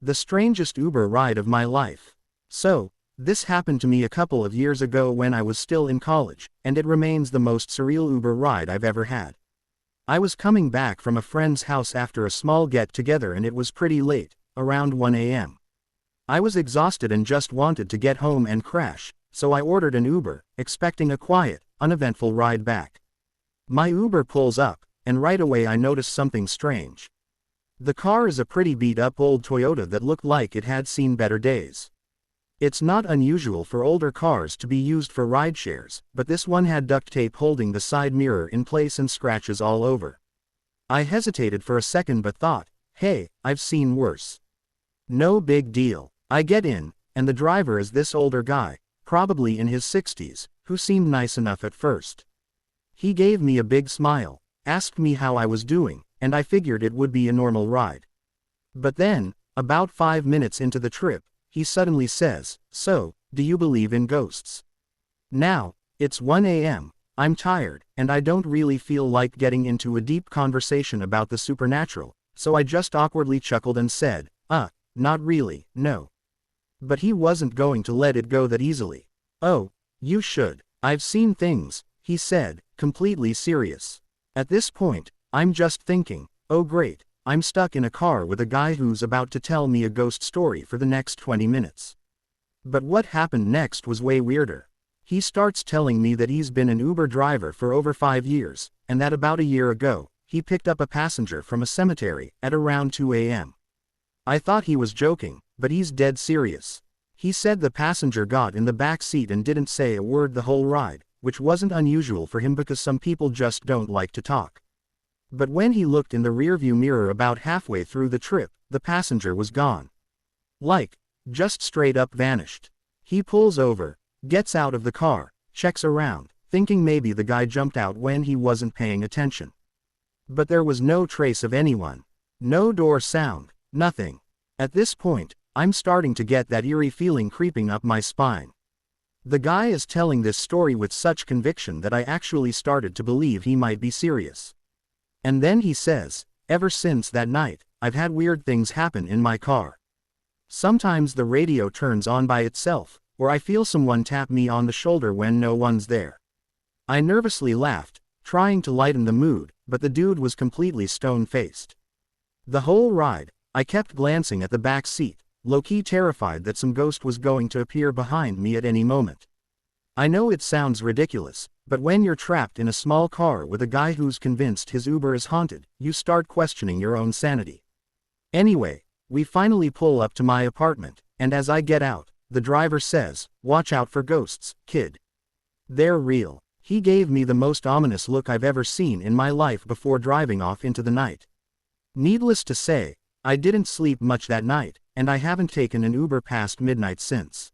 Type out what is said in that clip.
The strangest Uber ride of my life. So, this happened to me a couple of years ago when I was still in college, and it remains the most surreal Uber ride I've ever had. I was coming back from a friend's house after a small get-together and it was pretty late, around 1 a.m. I was exhausted and just wanted to get home and crash, so I ordered an Uber, expecting a quiet, uneventful ride back. My Uber pulls up, and right away I notice something strange. The car is a pretty beat-up old Toyota that looked like it had seen better days. It's not unusual for older cars to be used for rideshares, but this one had duct tape holding the side mirror in place and scratches all over. I hesitated for a second but thought, hey, I've seen worse. No big deal. I get in, and the driver is this older guy, probably in his 60s, who seemed nice enough at first. He gave me a big smile, asked me how I was doing, and I figured it would be a normal ride. But then, about 5 minutes into the trip, he suddenly says, "So, do you believe in ghosts?" Now, it's 1 a.m., I'm tired, and I don't really feel like getting into a deep conversation about the supernatural, so I just awkwardly chuckled and said, not really, no. But he wasn't going to let it go that easily. "Oh, you should. I've seen things," he said, completely serious. At this point, I'm just thinking, oh great, I'm stuck in a car with a guy who's about to tell me a ghost story for the next 20 minutes. But what happened next was way weirder. He starts telling me that he's been an Uber driver for over 5 years, and that about a year ago, he picked up a passenger from a cemetery at around 2 a.m. I thought he was joking, but he's dead serious. He said the passenger got in the back seat and didn't say a word the whole ride, which wasn't unusual for him because some people just don't like to talk. But when he looked in the rearview mirror about halfway through the trip, the passenger was gone. Like, just straight up vanished. He pulls over, gets out of the car, checks around, thinking maybe the guy jumped out when he wasn't paying attention. But there was no trace of anyone. No door sound, nothing. At this point, I'm starting to get that eerie feeling creeping up my spine. The guy is telling this story with such conviction that I actually started to believe he might be serious. And then he says, ever since that night, I've had weird things happen in my car. Sometimes the radio turns on by itself, or I feel someone tap me on the shoulder when no one's there. I nervously laughed, trying to lighten the mood, but the dude was completely stone-faced. The whole ride, I kept glancing at the back seat, low-key terrified that some ghost was going to appear behind me at any moment. I know it sounds ridiculous, but when you're trapped in a small car with a guy who's convinced his Uber is haunted, you start questioning your own sanity. Anyway, we finally pull up to my apartment, and as I get out, the driver says, "Watch out for ghosts, kid. They're real." He gave me the most ominous look I've ever seen in my life before driving off into the night. Needless to say, I didn't sleep much that night, and I haven't taken an Uber past midnight since.